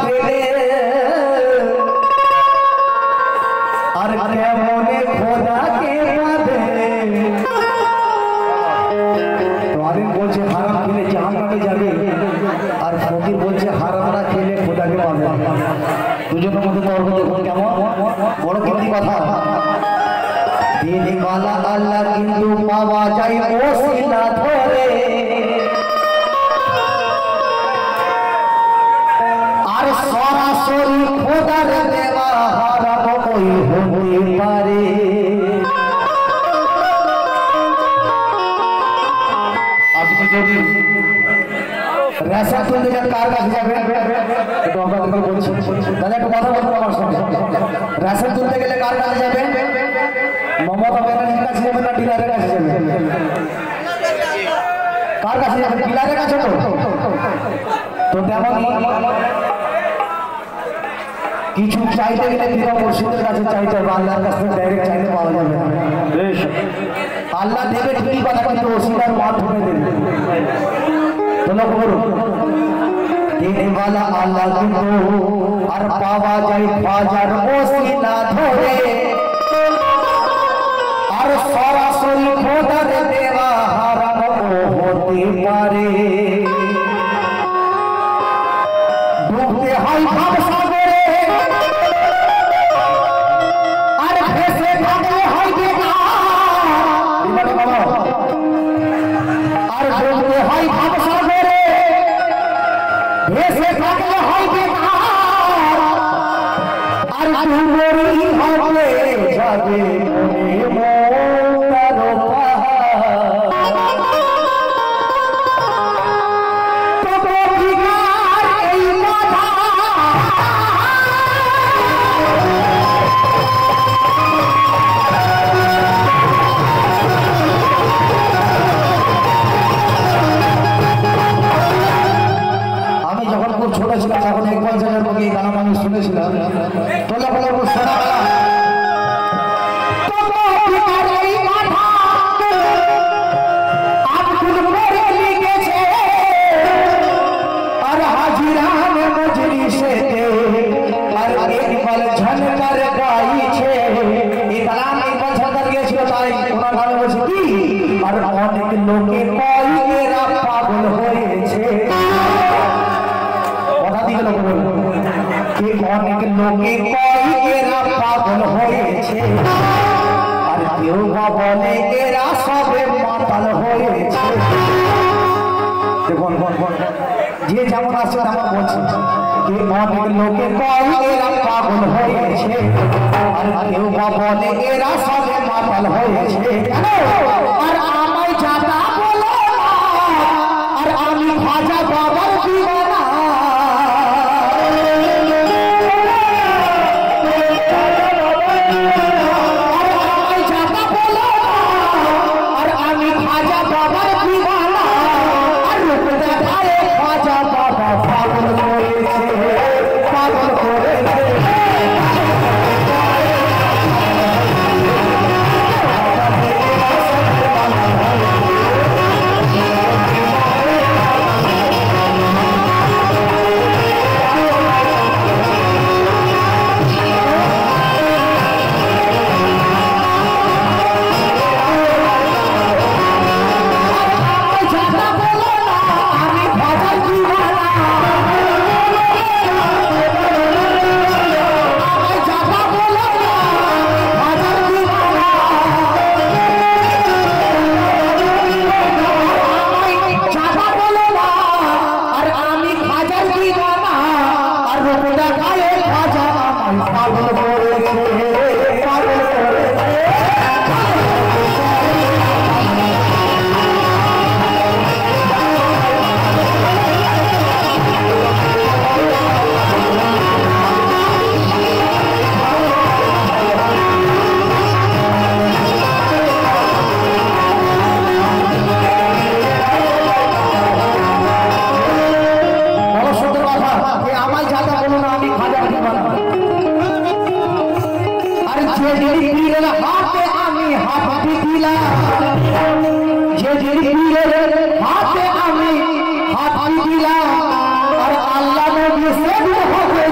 পেলে আর কেমনে খোদাকে পাবে তোয়ারিন বলছে হারাম খেলে জাহান্নামে যাবে আর ফকির বলছে হারাম না খেলে খোদাকে পাবে দুজনের মধ্যে তর্ক দেখুন কেমন বড় কীর্তি কথা দিনওয়ালা আল্লাহ কিন্তু পাওয়া যায় ওসিলা ধরে আর সরাসরি খোদার দেওয়া হারাম ওই হতে পারে আপনি যদি রেশন তুলতে যান কার কাছে যাবেন একটু আপনাদেরকে বলছি তাহলে একটু কথা বলতে আমার সঙ্গে রেশন তুলতে গেলে কার কাছে যাবেন মমতা ব্যানার্জির কাছে যাবেন না ডিলারের কাছে যাবেন কার কাছে যাবেন ডিলারের কাছে তো তেমন কিছু চাইতে গেলে পীর মুর্শিদের কাছে চাইতে হবে আল্লাহর কাছ থেকে ডাইরেক্ট চাইতে পাওয়া যাবে আল্লাহ দেবে ঠিকই কথা কিন্তু ওসিলার মাধ্যমে দেবে দিনওয়ালা আল্লাহ কিন্তু আর পাওয়া যায় বাজার ওসিলা ধরে আর সরাসরি খোদার দেওয়া হারাম হতে পারে ডুবতে হয় ভাবসাগরে আর ভেসে থাকলে হয় আর ডুবতে হয় ভাবসাগরে ভেসে থাকলে হয় আর ডুবরি হবে যাবে ছোট ছিলাম তখন এক পঞ্চায়েতের মুখে এই গান আমি শুনেছিলাম তোলা ফলে শোনা আর অনেক লোকে পাগল হয়েছে অনেক লোকে এরা পাগল হয়েছে আর কেউ বলে এরা সবে মাতাল হয়েছে দেখুন যে যেমন আছে তেমন বলছে অনেক লোকে এরা পাগল হয়েছে আর কেউ বলে এরা সবে মাতাল হয়েছে আর আমায় জাতা বলো আর আমি ভাজা বাবার দিওয়ানা हाथे आमी हाथ दिला और अल्लाह ने भी सब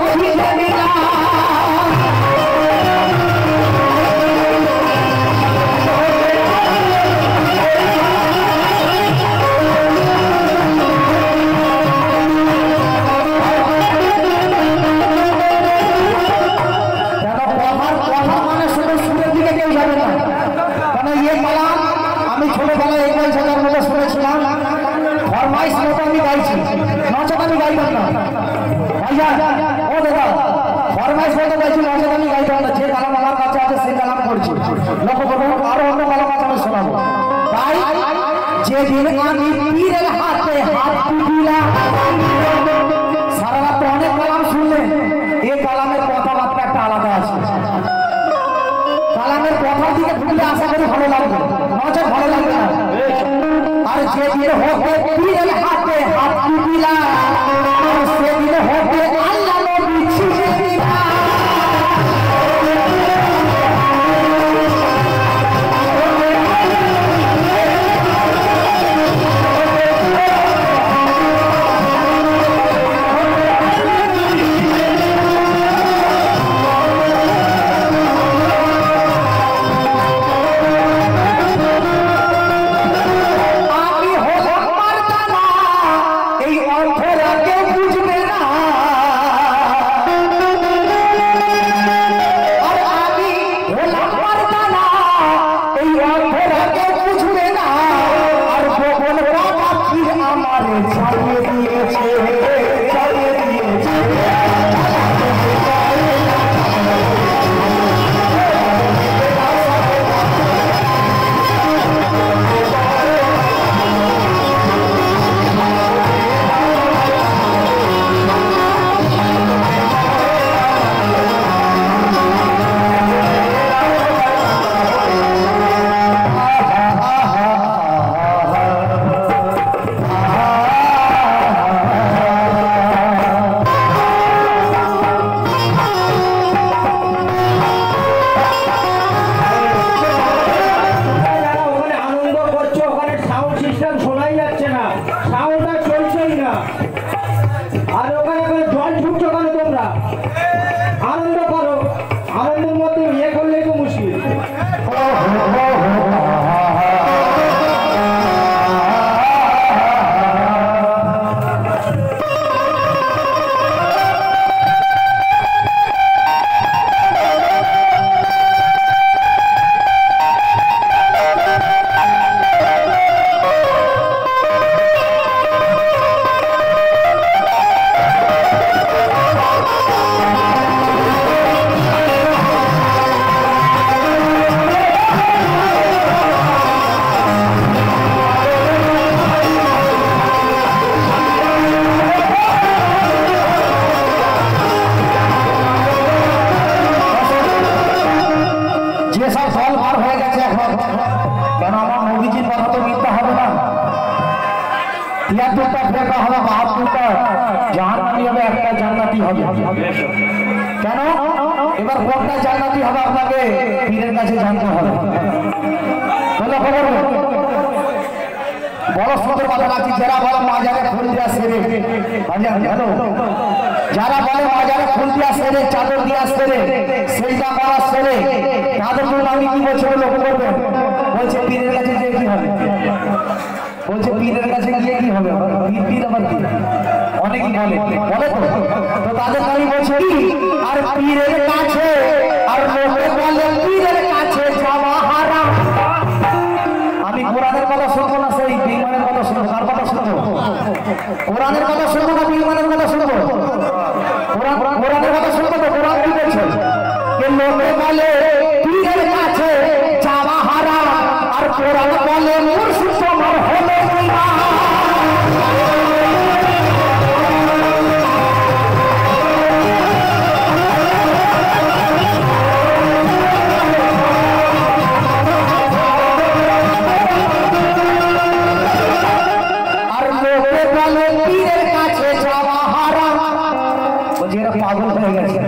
দিলে আশা করি ভালো লাগবে, নজর ভালো লাগবে না। আর যেদিন হবে পীরের হাতে হাত দিলা, সেদিন হবে আল্লাহ নবী ছিঁড়ে দিলা। যারা বলে বাজারে ফুল দিয়া সেরে চাদর দিয়া সেরে সেইটা করা সেরে তাদের জন্য আমি কি বলছি লক্ষ্য করবেন? বলছে পীরের কাছে গিয়ে কি হবে? বলছে পীরের কাছে গিয়ে কি হবে? পীর আবার কি অনেকেই বলে তো তাদের আমি বলছি আর পীরের কাছে আর লোকে বলে পীরের কাছে যাওয়া হারাম। আমি কোরআনের কথা শুনবো না, সেই বেঈমানের কথা শুনবো। কার কথা শুনবো? কোরআনের কথা শুনবো না বেঈমানের কথা শুনবো? কোরআনের কথা শুনবো তো। কোরআন কি বলছে? লোকে বলে পীরের কাছে যাওয়া হারাম আর কোরআন বলে মুর্শিদ তোমার হলো ঈমান। পাগল হয়ে গেছে,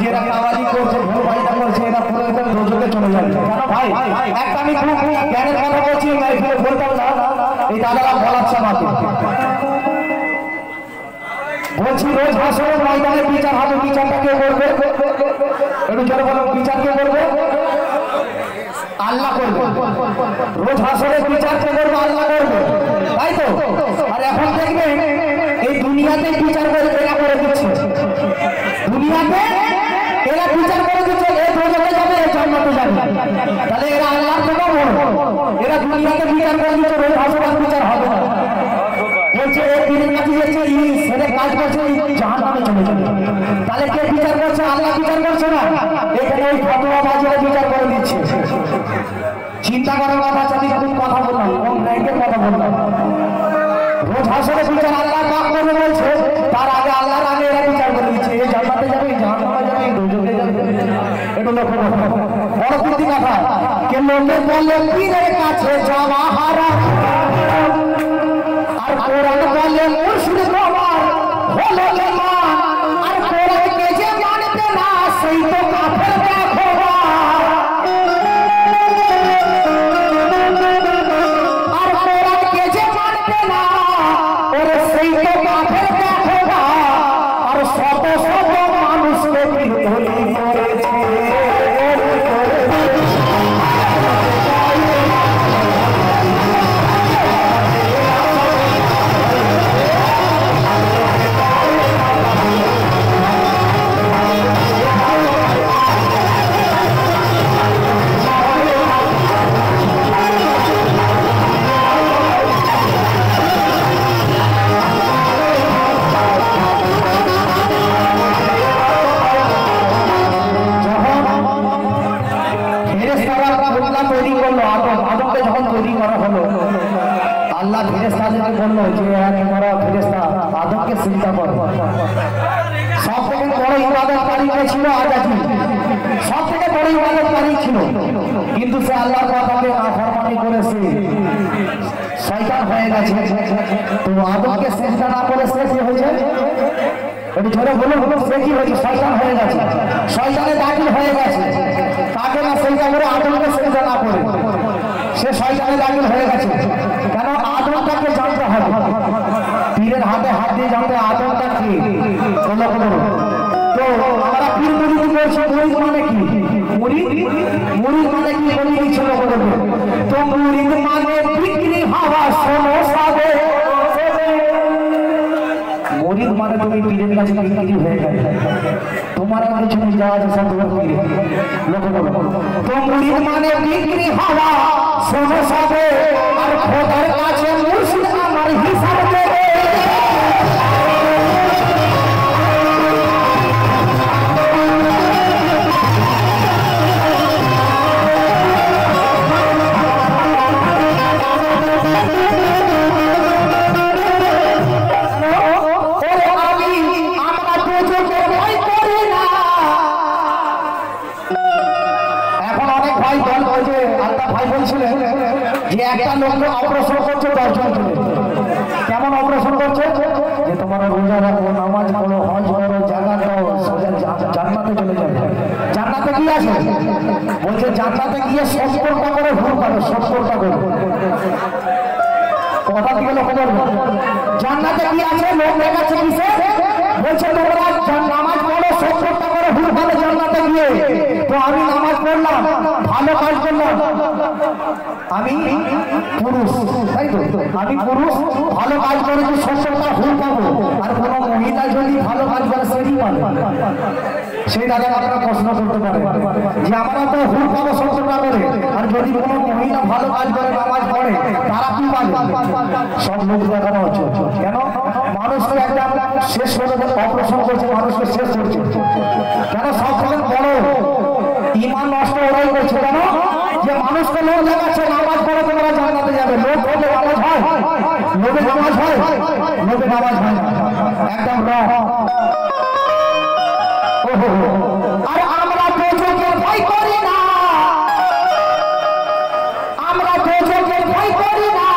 এরা কাওয়ালি করছে, ভুল ভাইটা করছে, এরা পুরো একদম দোজখে চলে যাবে। কেন ভাই? একটা আমি খুব জ্ঞানের কথা বলছি, মাইফিলে বলতাম না, এই দাদারা বলাচ্ছে আমাকে। বলছি রোজ হাসরের ময়দানে বিচার হবে, বিচারটা কে করবে? একটু জোরে বলো, বিচার কে করবে? আল্লাহ করবে। রোজ হাসরের বিচার কে করবে? আল্লাহ করবে, তাই তো? আর এখন দেখবেন এই দুনিয়াতে বিচার করে এরা করে দিচ্ছে, দুনিয়াতে এরা বিচার করে দিচ্ছে, এ দোজখে যাবে, এ জান্নাতে যাবে। তাহলে এরা আল্লাহর থেকে বড়, এরা দুনিয়াতে বিচার করে দিচ্ছে, রোজ হাসরের বিচার হবে না। বলছে এ পীরের কাছে যাচ্ছে, ছেলে কাজ করছে, জাহান্নামে চলে যাবে। তাহলে কে বিচার করছে? আল্লাহ বিচার করছে না, এখানে ওই ফতোয়াবাজীরা বিচার করে দিচ্ছে। চিন্তা করার কথা আছে, আমি কোন কথা বললাম, কোন র্যাঙ্কের কথা বললাম? রোজ হাসরের বিচার আল্লাহ পাক করবে বলছে, তার আগে আল্লাহর আগে এরা বিচার করে দিচ্ছে, এই জান্নাতে যাবে, এই জাহান্নামে যাবে, এই দোজখে যাবে। এটা লক্ষ্য করো, পরবর্তী কথা के लोके बोले पीरेर काछे जावा हाराम আর কোরআন বলে মুর্শিদ তোমার হলো ঈমান আর কোরআনকে যে মানবে না সেই তো কাফের দেখো আর কোরআনকে যে মানবে না ওরে সেই তো কাফের দেখো আর শত শত মানুষকে বিরোধী করেছে আল্লাহ ফেরেশতাদেরকে বলল যে তোমরা ফেরেশতা আদমকে সিজদা করো সবথেকে বড় ইবাদতকারী ছিল আদম সবথেকে বড় ইবাদতকারী ছিল কিন্তু সে আল্লাহর কথাকে নাফরমানি করেছে শয়তান হয়ে গেছে তো আদমকে সিজদা না করে সে কি হয়েছে ওই ধরে বলুন সে কি হয়েছে শয়তান হয়ে গেছে শয়তানে দাখিল হয়ে গেছে তাকে না সিজদা করে আদমকে সিজদা না করে সে শয়তানে দাখিল হয়ে গেছে কেন আদমটাকে জানতে হবে পীরের হাতে হাত দিয়ে জানতে আদমটা কি কোনো তো আমরা পীর মুরিদ বলছি মুরিদ মানে কি মুরিদ মানে কি বলি ছিল তো মুরিদ মানে বিক্রি হওয়া শোনো সাবে মুরিদ মানে তুমি পীরের কাছে বিক্রি হয়ে গেলে তোমার কিছু যা আছে সব তোমার পীরে লোক তো মুরিদ মানে বিক্রি হওয়া শোনো সাবে আর খোদার কাছে মুর্শিদ আমার হিসাব দেবে একটা লোককে অপারেশন করছে 10 জন কেমন অপারেশন করছে যে তোমার রোজা রাখো নামাজ পড়ো হজ করো জাকাত দাও সোজা জান্নাতে চলে যাবে জান্নাতে কি আছে বলছে জান্নাতে গিয়ে 70টা করে ভুল পাবে 70টা করে কথা দিকে লক্ষ্য করবে জান্নাতে কি আছে লোক দেখাচ্ছে কিসে বলছে তোমরা নামাজ পড়ো 70টা করে ভুল পাবে জান্নাতে গিয়ে তো আমি নামাজ পড়লাম ভালো কাজ করলাম আমি পুরুষ তাই তো আমি পুরুষ ভালো কাজ করে যে 70টা ভুল পাবো আর কোনো মহিলা যদি ভালো কাজ করে সেটি পাবে সেই দাদা আপনারা প্রশ্ন করতে পারে যে আমরা তো ভুল পাবো 70টা করে আর যদি কোনো মহিলা ভালো কাজ করে নামাজ পড়ে তারা কি পাবে সব লোক দেখানো হচ্ছে কেন মানুষকে একদম শেষ করে অপারেশন করছে মানুষকে শেষ করছে কেন সব থেকে বড় ঈমান নষ্ট ওরাই করছে কেন যে মানুষকে লোক দেখাচ্ছে নামাজ পড়ে তোমরা জান্নাতে যাবে লোক পড়লে নামাজ হয় লোকে নামাজ হয় লোকে নামাজ হয় একদম আর আমরা দোজখে ভয় করি না আমরা দোজখে ভয় করি না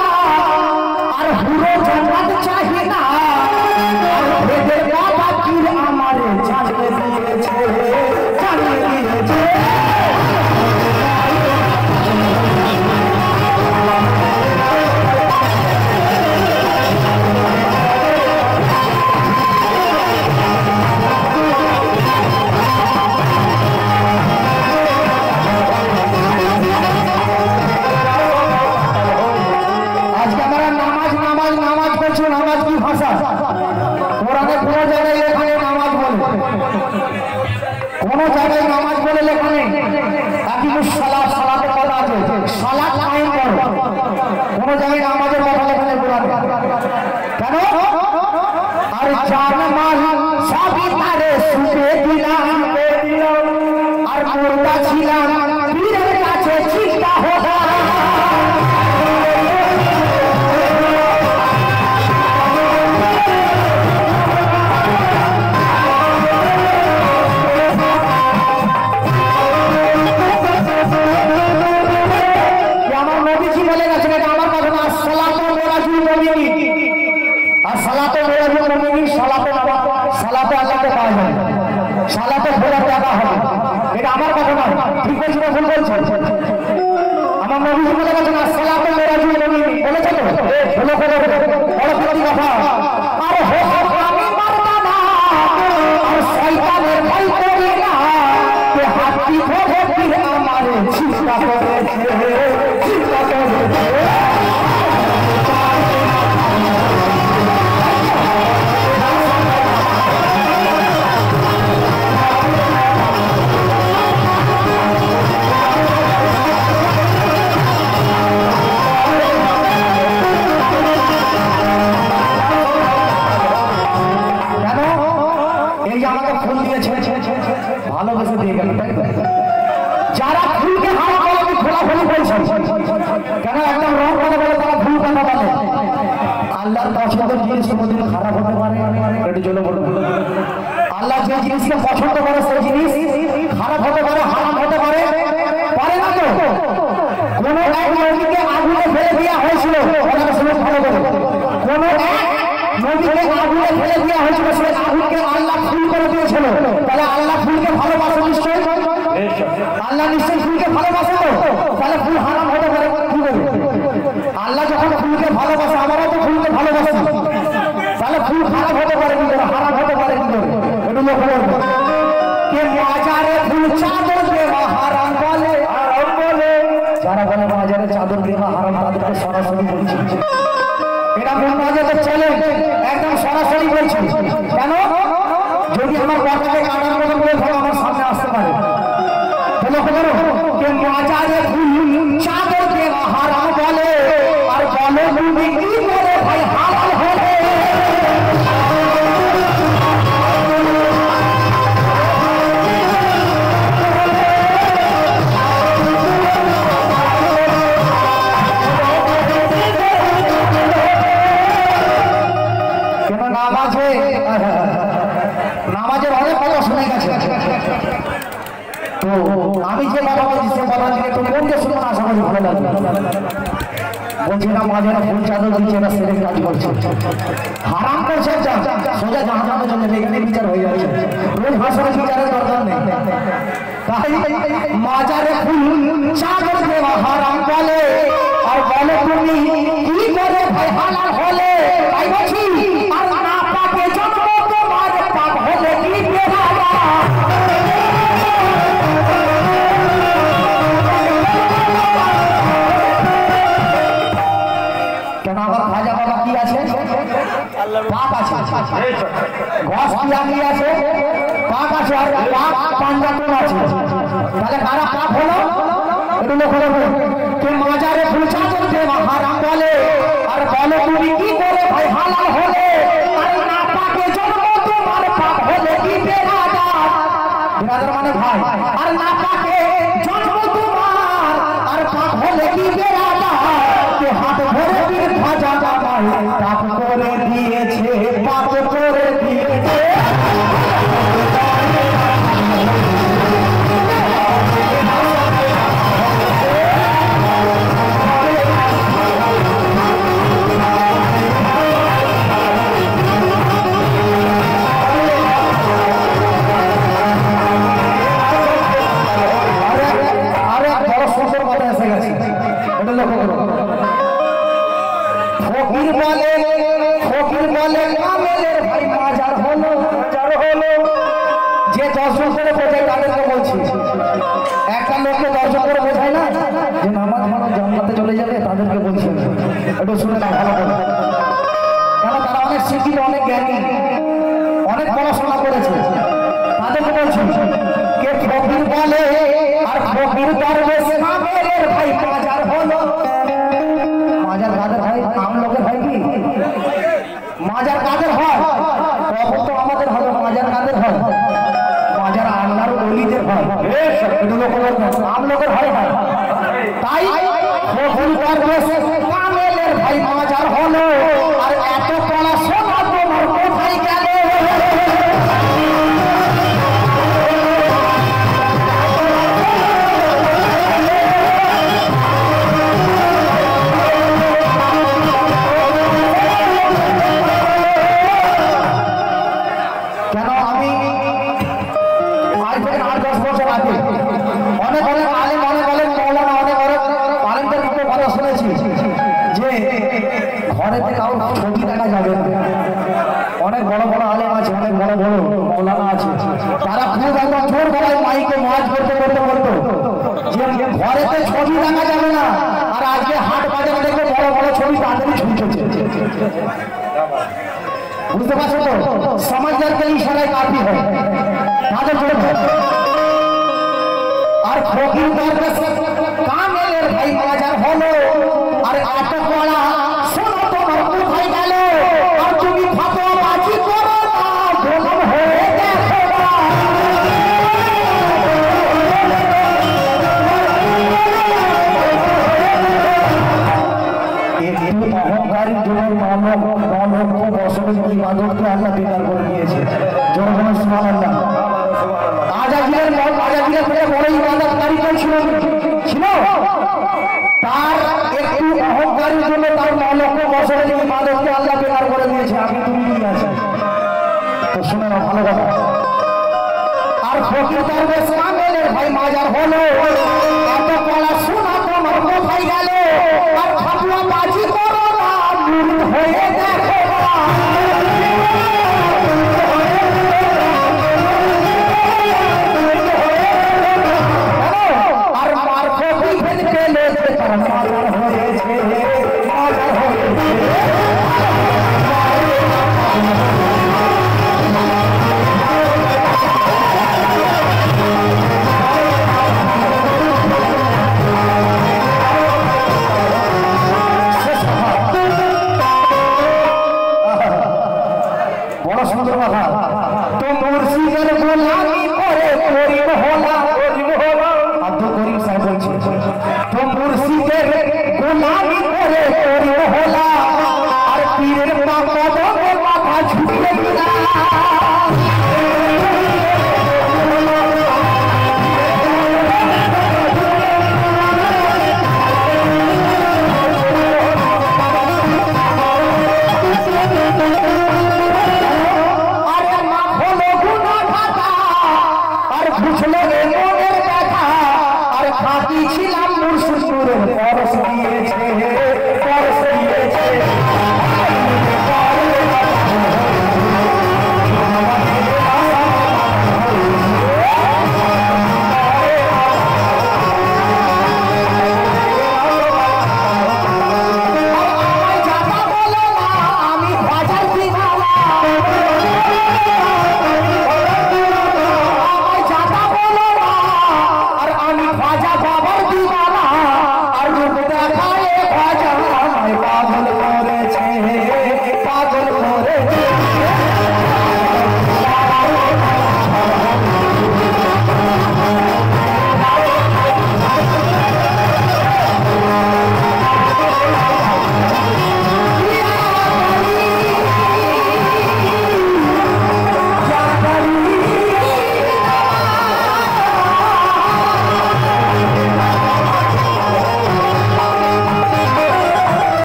আর পুরো জান্নাত চাই না আর ভেদের বাবা পীর আমারে জানিয়ে দিয়েছে নামাজ কি ভাষা কোরআনে কোনো জায়গায় লেখা নেই নামাজ বলে কোনো জায়গায় নামাজ বলে লেখা নেই আকিমুস সালাত সালাতের কথা আছে সালাত কায়েম করো কোনো জায়গায় নামাজের কথা লেখা নেই কোরআনে কেন আর জান মাল সবই তারে সুখে দিলাম আর মুর্দা ছিলাম পীরের কাছে চিন্তা হতো পাওয়া যায় শালা তো ভোলার টাকা হবে এটা আমার কথা নয় ঠিক বলছি না ভুল বলছি আমার নবী বলে গেছেন আসসালামু আলাইকুম নবী বলেছে তো বলো বড় সত্যি কথা আরে হে আমি মারতা না আর শয়তানের ভয় করি না কে হাতি ধরে ফির আমারে চিন্তা করেছে চিন্তা করেছে ভালোবেসে দিয়ে গেল যারা ফুলকে হারা বলে আমি খোলাখুলি বলছি কেন একদম রং কথা বলে তারা ফুল কথা বলে আল্লাহর পছন্দের জিনিস কোনোদিন খারাপ হতে পারে একটু জন্য বলুন আল্লাহ যে জিনিসকে পছন্দ করে সেই জিনিস খারাপ হতে পারে হারাম হতে পারে পারে না তো কোনো এক নবীকে আগুনে ফেলে দেওয়া হয়েছিল ওনাকে শুনে ভালো করে কোনো এক নবীকে আগুনে ফেলে দেওয়া হয়েছিল সেই আগুনকে আল্লাহ ফুল করে দিয়েছিল তাহলে আল্লাহ ফুলকে ভালোবাসে নিশ্চয় আল্লাহ নিশ্চয়ই ফুলকে ভালোবাসে তো তাহলে ফুল হারাম হতে পারে কি বলবে আল্লাহ যখন ফুলকে ভালোবাসে আমরাও তো ফুলকে ভালোবাসি তাহলে ফুল খারাপ হতে পারে কি করে হারাম হতে পারে কি করে একটু লক্ষ্য করবো কে মাজারে ফুল চাদর দেওয়া হারাম বলে যারা বলে মাজারে চাদর দেওয়া হারাম তাদেরকে সরাসরি বলছি এটা কোন মাজারে চলে একদম সরাসরি বলছি কেন যদি আমার কথাকে কাটার মতো বলে থাকে আমার সামনে আসতে পারে বলো করো কে মাজারে ফুল চাদর দেওয়া হারাম বলে আর বলে তুমি কি করে ভাই হালাল হলে কেন নামাজের অনেক কথা শুনে গেছে তো আমি যে কথা বলছি সে কথা থেকে তুমি কোন যে শুনুন আশা করি ভালো লাগবে বলছি না মাঝেরা ফুল চাদর দিচ্ছে না সেরে কাজ করছে হারাম করছে সোজা জাহান্নামের জন্য এখানে বিচার হয়ে যাচ্ছে রোজ ভাষণে বিচারের দরকার নেই তাই মাজারে ফুল চাদর দেওয়া হারাম বলে আর বলে তুমি কি করে ভাই হালাল হলে তাই বলছি আর না পাবে জন্ম তোমার পাপ হলে কি বেরাবা কেন আবার ভাজা বাবা কি আছে পাপ আছে ঘষ কি আছে পাপ আছে আর পাপ পাঞ্জাতন আছে তাহলে কারা পাপ হলো একটু লক্ষ্য করবো কে মাজারে ফুল চাদর দেওয়া হারাম বলে আর বলে তুমি কি করে ভাই হালাল হলে আর না পাবে জন্ম তোমার পাপ হলে কি বেরাদা বেরাদার মানে ভাই আর না পাবে জন্ম তোমার আর পাপ হলে কি বেরাদা কে হাত ধরে বীর ভাজা জামাই পাপ করে দিয়েছে পাপ করে দিয়েছে ফকির বলে কামেলের ভাই মাজার হলো যে দর্শন করে বোঝায় তাদেরকে বলছি একটা লোককে দর্শন করে বোঝায় না যে নামাজ মানে জান্নাতে চলে যাবে তাদেরকে বলছি একটু শুনে না ভালো করে কেন তারা অনেক শিক্ষিত অনেক জ্ঞানী অনেক পড়াশোনা করেছে তাদেরকে বলছি কে ফকির বলে আর ফকির দরবেশ কামেলের ভাই মাজার হলো মাজার কাদের হয় আম লোকের হয় কি মাজার কাদের হয় তখন তো আমাদের হবে মাজার কাদের হয় মাজার আল্লাহর ওলিদের হয় আম লোকের হয় না তাই কামেলের ভাই মাজার হলো আর এত পড়াশোনা তোমার কোথায় গেল কেন আমি আগে অনেক অনেক আলেম অনেক অনেক মৌলানা অনেক অনেক আলেমদের মুখে কথা শুনেছি যে ঘরেতে কারোর ছবি দেখা যাবে না। অনেক বড় বড় আলেম আছে, অনেক বড় বড় মৌলানা আছে, তারা খুব একদম জোর গলায় মাইকে ওয়াজ করতে করতে বলতো যে ঘরেতে ছবি দেখা যাবে না। আর আজকে হাট বাজারে দেখবে বড় বড় ছবি তাড়াতাড়ি ছুটছে। বুঝতে পারছো তো? সমাজদারকে ইশারায় কাফি হয় তাদের জন্য। আর ফকির কামেলের ভাই বাজার হলো আর আটক করা শোনো তোমার কোথায় গেল। আর তুমি ফাতোয়া বাজি করো না গোলাম হয়ে দেখো না। একটু অহংকারীর জন্য নলক্ষ বছরের ইবাদতকে আল্লাহ বেকার করে দিয়েছে। জনগণ সুবহানাল্লাহ। আজাজিরের বড় ইবাদতকারী ছিল, তার একটু অহংকারীর জন্য তার 9 লক্ষ বছরের ইবাদতকে আল্লাহ বেকার করে দিয়েছে। আমি তুমি কি আছে তো শুনে না ভালো কথা। আর ফকির দরবেশ কামেলের ভাই মাজার হলো এত কলা শোনা তোমার কোথায় গেল। আর ফাতোয়া বাজি করো না মুরিদ হয়ে দেখো না। আর মার ফকির ফেলতে লেগে তার মাজার হয়েছে, মাজার হয়েছে। বড় সুন্দর কথা। তো মুর্শিদের গোলামি করে করিম হলা, আব্দুল করিম সাহেব বলছে তো মুর্শিদের গোলামি করে করিম হলা। আর পীরের মাথা ঝুঁকে দিলা।